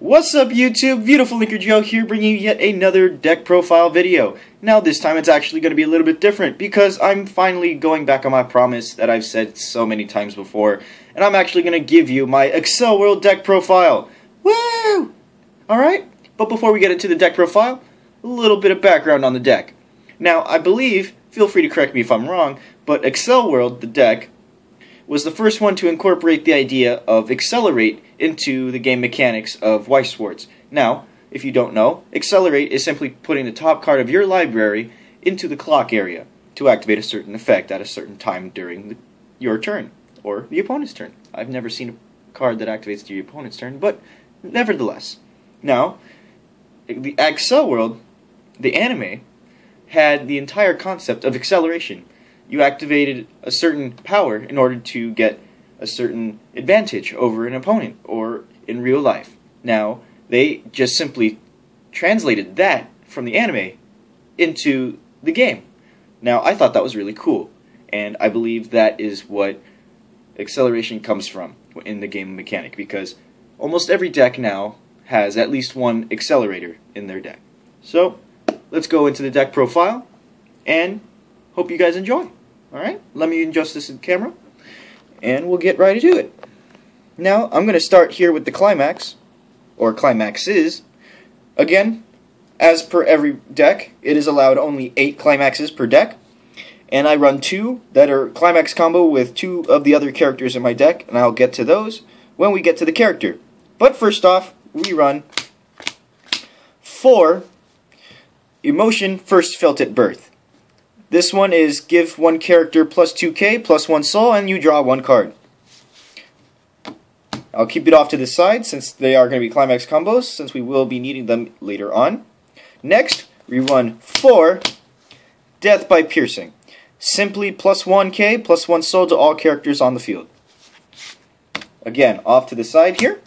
What's up YouTube? Beautiful Linker Joe here, bringing you yet another deck profile video. Now this time it's actually going to be a little bit different because I'm finally going back on my promise that I've said so many times before, and I'm actually going to give you my Accel World deck profile. Woo! Alright, but before we get into the deck profile, a little bit of background on the deck. Now I believe, feel free to correct me if I'm wrong, but Accel World, the deck, was the first one to incorporate the idea of accelerate into the game mechanics of Weiss Schwarz. Now, if you don't know, accelerate is simply putting the top card of your library into the clock area to activate a certain effect at a certain time during your turn, or the opponent's turn. I've never seen a card that activates to your opponent's turn, but nevertheless. Now, the Accel World, the anime, had the entire concept of acceleration. You activated a certain power in order to get a certain advantage over an opponent or in real life. Now, they just simply translated that from the anime into the game. Now, I thought that was really cool, and I believe that is what acceleration comes from in the game mechanic, because almost every deck now has at least one accelerator in their deck. So, let's go into the deck profile, and hope you guys enjoy. Alright, let me adjust this in camera, and we'll get right into it. Now, I'm going to start here with the Climax, or Climaxes. Again, as per every deck, it is allowed only 8 Climaxes per deck, and I run 2 that are Climax combo with 2 of the other characters in my deck, and I'll get to those when we get to the character. But first off, we run 4 Emotion First Felt at Birth. This one is give one character plus 2k plus 1 soul, and you draw 1 card. I'll keep it off to the side since they are going to be Climax combos, since we will be needing them later on. Next, we run 4 Death by Piercing. Simply plus 1k plus 1 soul to all characters on the field. Again, off to the side here.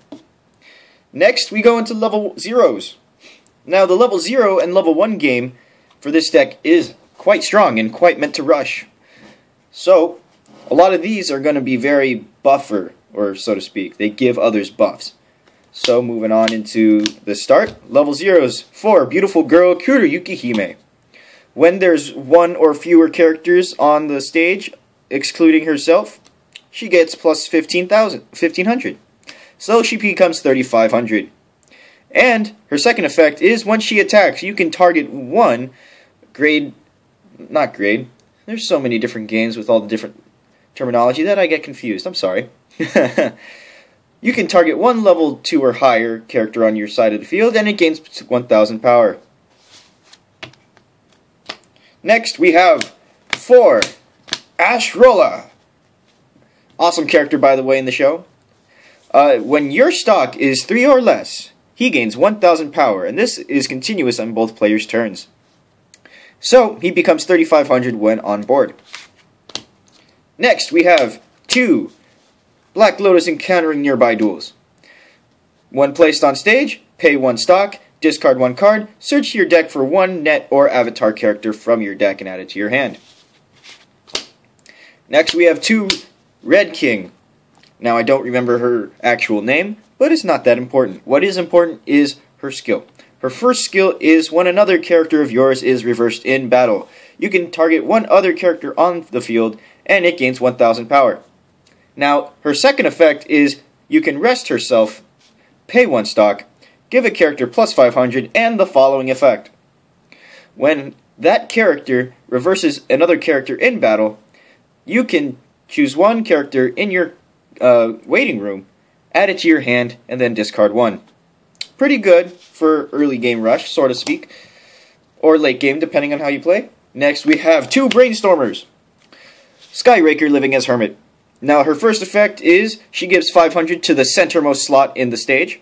Next, we go into level 0s. Now, the level 0 and level 1 game for this deck is quite strong and quite meant to rush. So, a lot of these are going to be very buffer, or so to speak. They give others buffs. So, moving on into the start. Level 0s, 4 Beautiful Girl Kuruyuki Hime. When there's 1 or fewer characters on the stage, excluding herself, she gets plus 1500. So, she becomes 3500. And her second effect is when she attacks, you can target 1 not grade. There's so many different games with all the different terminology that I get confused. I'm sorry. You can target 1 level 2 or higher character on your side of the field, and it gains 1000 power. Next, we have 4 Ashrola. Awesome character, by the way, in the show. When your stock is 3 or less, he gains 1000 power, and this is continuous on both players' turns. So, he becomes 3500 when on board. Next, we have 2 Black Lotus Encountering Nearby Duels. When placed on stage, pay 1 stock, discard 1 card, search your deck for 1 net or avatar character from your deck and add it to your hand. Next, we have 2 Red King. Now, I don't remember her actual name, but it's not that important. What is important is her skill. Her first skill is when another character of yours is reversed in battle. You can target 1 other character on the field, and it gains 1000 power. Now, her second effect is you can rest herself, pay 1 stock, give a character plus 500, and the following effect. When that character reverses another character in battle, you can choose 1 character in your waiting room, add it to your hand, and then discard 1. Pretty good for early game rush, so to speak, or late game, depending on how you play. Next, we have 2 Brainstormers. Skyraker Living as Hermit. Now, her first effect is she gives 500 to the centermost slot in the stage,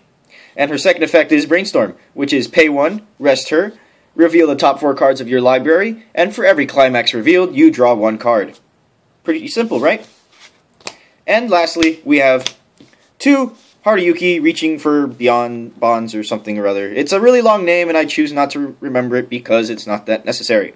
and her second effect is Brainstorm, which is pay 1, rest her, reveal the top 4 cards of your library, and for every Climax revealed, you draw 1 card. Pretty simple, right? And lastly, we have 2 Haruyuki Reaching for Beyond Bonds or something or other. It's a really long name, and I choose not to remember it because it's not that necessary.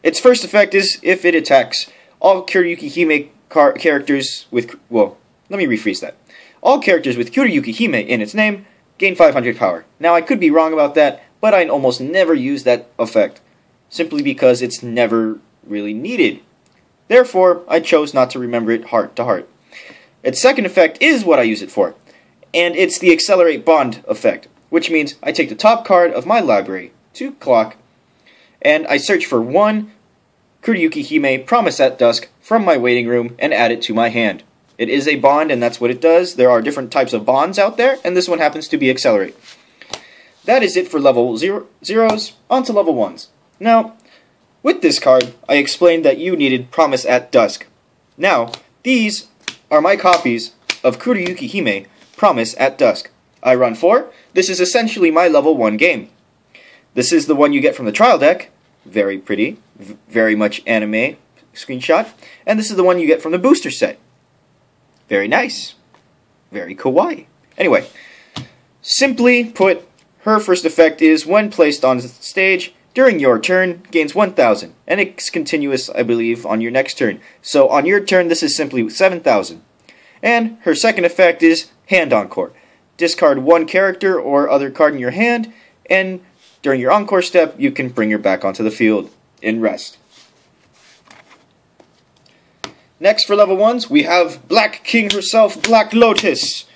Its first effect is if it attacks all Kuruyuki Hime characters with... Well, let me rephrase that. All characters with Kuruyuki Hime in its name gain 500 power. Now, I could be wrong about that, but I almost never use that effect, simply because it's never really needed. Therefore, I chose not to remember it heart to heart. Its second effect is what I use it for, and it's the Accelerate Bond effect, which means I take the top card of my library to clock, and I search for one Kuriyuki Hime Promise at Dusk from my waiting room and add it to my hand. It is a bond, and that's what it does. There are different types of bonds out there, and this one happens to be Accelerate. That is it for level zeros. On to level 1s. Now, with this card, I explained that you needed Promise at Dusk. Now, these are my copies of Kuriyuki Hime Promise at Dusk. I run 4. This is essentially my level 1 game. This is the one you get from the trial deck. Very pretty. Very much anime screenshot. And this is the one you get from the booster set. Very nice. Very kawaii. Anyway, simply put, her first effect is when placed on the stage during your turn, gains 1,000. And it's continuous, I believe, on your next turn. So on your turn, this is simply 7,000. And her second effect is Hand Encore. Discard one character or other card in your hand, and during your Encore step, you can bring her back onto the field in rest. Next, for level 1s, we have Black King herself, Black Lotus.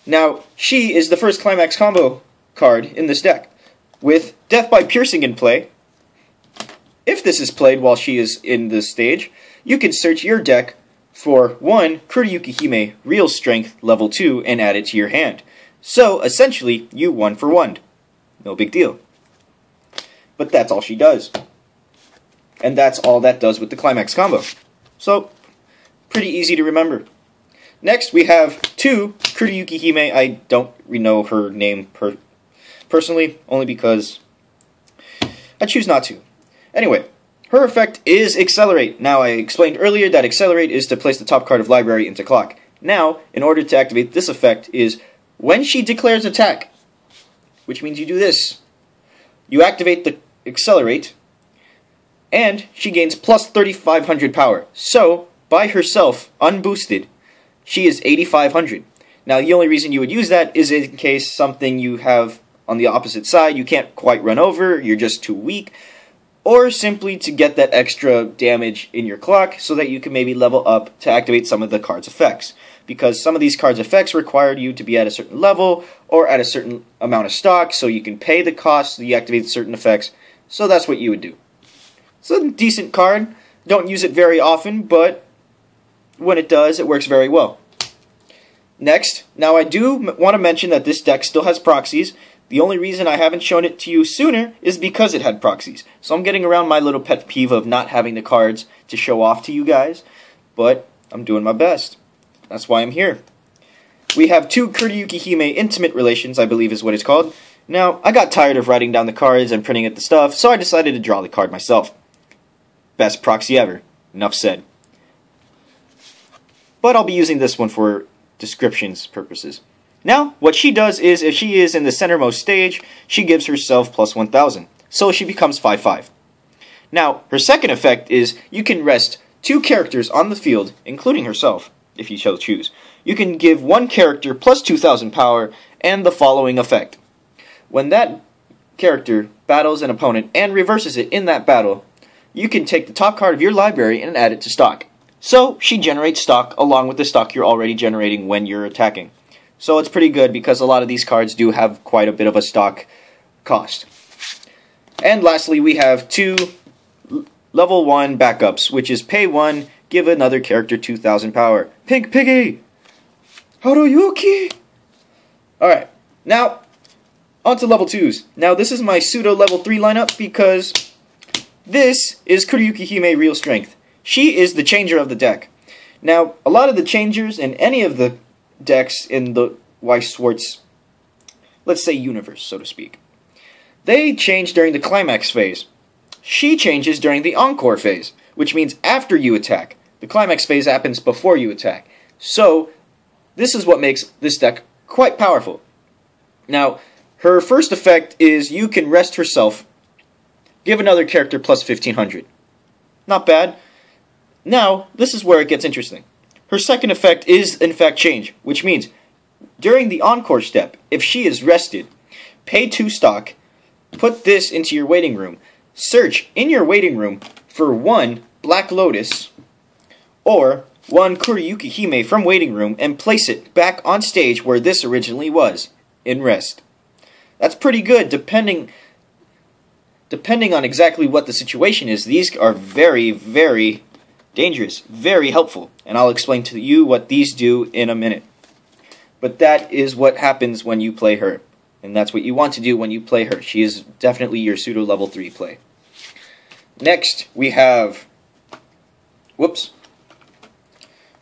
Now, she is the first Climax combo card in this deck. With Death by Piercing in play, if this is played while she is in this stage, you can search your deck for one Kuriyuki Hime Real Strength level 2 and add it to your hand. So, essentially, you 1 for 1. No big deal. But that's all she does. And that's all that does with the Climax combo. So, pretty easy to remember. Next, we have two Kuriyuki Hime. I don't know her name personally, only because I choose not to. Anyway, her effect is Accelerate. Now, I explained earlier that Accelerate is to place the top card of Library into clock. Now, in order to activate this effect is when she declares attack, which means you do this. You activate the Accelerate, and she gains plus 3,500 power. So, by herself, unboosted, she is 8,500. Now, the only reason you would use that is in case something you have on the opposite side you can't quite run over, you're just too weak, or simply to get that extra damage in your clock so that you can maybe level up to activate some of the card's effects. Because some of these cards' effects require you to be at a certain level or at a certain amount of stock, so you can pay the cost so you activate certain effects. So that's what you would do. It's a decent card. Don't use it very often, but when it does, it works very well. Next, now I do want to mention that this deck still has proxies. The only reason I haven't shown it to you sooner is because it had proxies. So I'm getting around my little pet peeve of not having the cards to show off to you guys, but I'm doing my best. That's why I'm here. We have two Kuriyuki Hime Intimate Relations, I believe is what it's called. Now, I got tired of writing down the cards and printing out the stuff, so I decided to draw the card myself. Best proxy ever. Enough said. But I'll be using this one for descriptions purposes. Now, what she does is, if she is in the centermost stage, she gives herself plus 1,000. So she becomes 5/5. Now, her second effect is, you can rest two characters on the field, including herself, if you so choose. You can give one character plus 2,000 power, and the following effect. When that character battles an opponent and reverses it in that battle, you can take the top card of your library and add it to stock. So, she generates stock along with the stock you're already generating when you're attacking. So it's pretty good because a lot of these cards do have quite a bit of a stock cost. And lastly, we have two level 1 backups, which is pay 1, give another character 2,000 power. Pink Piggy! Haruyuki! Alright, now, on to level 2s. Now, this is my pseudo level 3 lineup because this is Kuriyuki Hime Real Strength. She is the changer of the deck. Now, a lot of the changers in any of the decks in the Weiss Schwarz, let's say universe, so to speak, they change during the Climax phase. She changes during the Encore phase, which means after you attack. The Climax phase happens before you attack. So, this is what makes this deck quite powerful. Now, her first effect is you can rest herself, give another character plus 1,500. Not bad. Now, this is where it gets interesting. Her second effect is, in fact, change, which means During the encore step, if she is rested, pay 2 stock, put this into your waiting room. Search in your waiting room for 1 Black Lotus or 1 Kuroyuki Hime from waiting room and place it back on stage where this originally was, in rest. That's pretty good, depending on exactly what the situation is. These are very, very dangerous, very helpful, and I'll explain to you what these do in a minute. But that is what happens when you play her, and that's what you want to do when you play her. She is definitely your pseudo level 3 play. Next, we have 2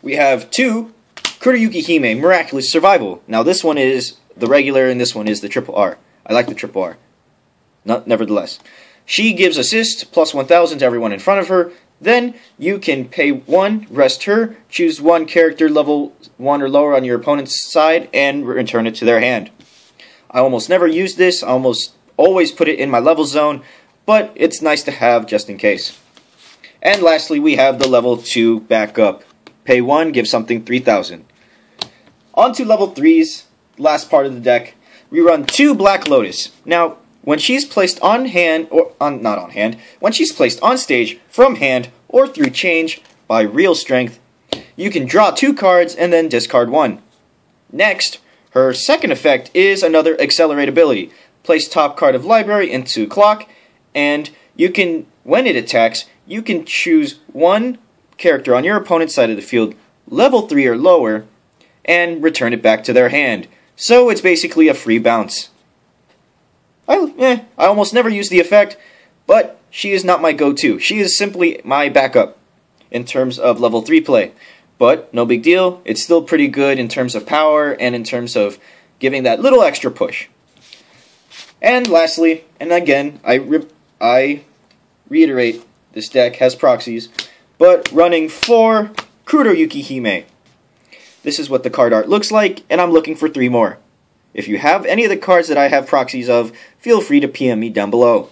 Kuroyuki Hime Miraculous Survival. Now this one is the regular and this one is the triple R. I like the triple R. Nevertheless. She gives assist plus 1,000 to everyone in front of her. Then you can pay 1, rest her, choose 1 character level 1 or lower on your opponent's side, and return it to their hand. I almost never use this. I almost always put it in my level zone, but it's nice to have just in case. And lastly, we have the level 2 backup. Pay 1, give something 3,000. On to level 3's last part of the deck. We run 2 Black Lotus. Now, when she's placed on hand, when she's placed on stage, from hand, or through change, by real strength, you can draw 2 cards and then discard 1. Next, her second effect is another Accelerate ability. Place top card of library into clock, and you can, when it attacks, you can choose 1 character on your opponent's side of the field, level 3 or lower, and return it back to their hand. So it's basically a free bounce. I almost never use the effect, but she is not my go-to. She is simply my backup in terms of level 3 play. But no big deal, it's still pretty good in terms of power and in terms of giving that little extra push. And lastly, and again, I reiterate, this deck has proxies, but running 4 Kuroyuki Hime. This is what the card art looks like, and I'm looking for 3 more. If you have any of the cards that I have proxies of, feel free to PM me down below.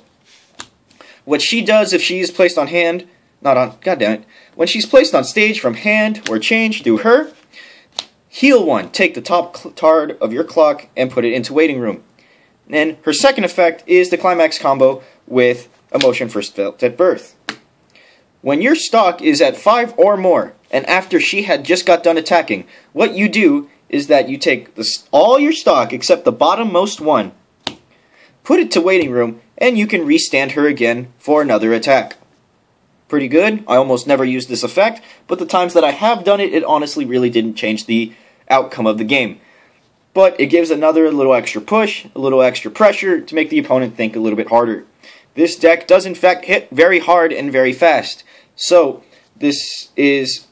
What she does if she is placed on hand, when she's placed on stage from hand or change through her, heal 1, take the top card of your clock and put it into waiting room. And her second effect is the Climax combo with Emotion First Felt at Birth. When your stock is at 5 or more, and after she had just got done attacking, what you do is that you take all your stock except the bottommost one, put it to waiting room, and you can restand her again for another attack. Pretty good. I almost never use this effect, but the times that I have done it, it honestly really didn't change the outcome of the game. But it gives another little extra push, a little extra pressure to make the opponent think a little bit harder. This deck does in fact hit very hard and very fast. So this is,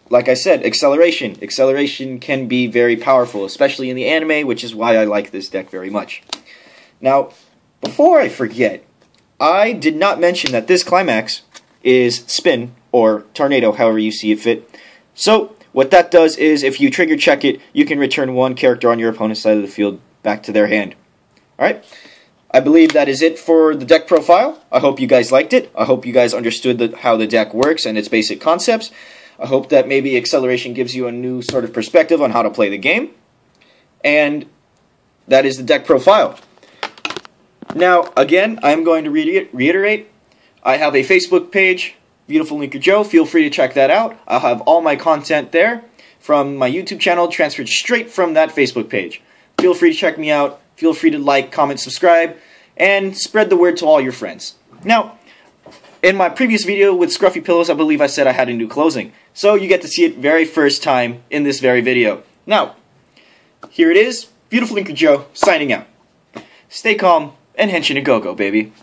like I said, acceleration. Acceleration can be very powerful, especially in the anime, which is why I like this deck very much. Now, before I forget, I did not mention that this Climax is spin, or tornado, however you see it fit. So, what that does is, if you trigger check it, you can return 1 character on your opponent's side of the field back to their hand. Alright? I believe that is it for the deck profile. I hope you guys liked it. I hope you guys understood how the deck works and its basic concepts. I hope that maybe acceleration gives you a new sort of perspective on how to play the game. And that is the deck profile. Now, again, I'm going to reiterate. I have a Facebook page, Beautiful Linker Joe. Feel free to check that out. I'll have all my content there from my YouTube channel transferred straight from that Facebook page. Feel free to check me out. Feel free to like, comment, subscribe, and spread the word to all your friends. Now, in my previous video with Scruffy Pillows, I believe I said I had a new closing. So you get to see it very first time in this very video. Now, here it is. Beautiful Linker Joe, signing out. Stay calm and henshin a go-go, baby.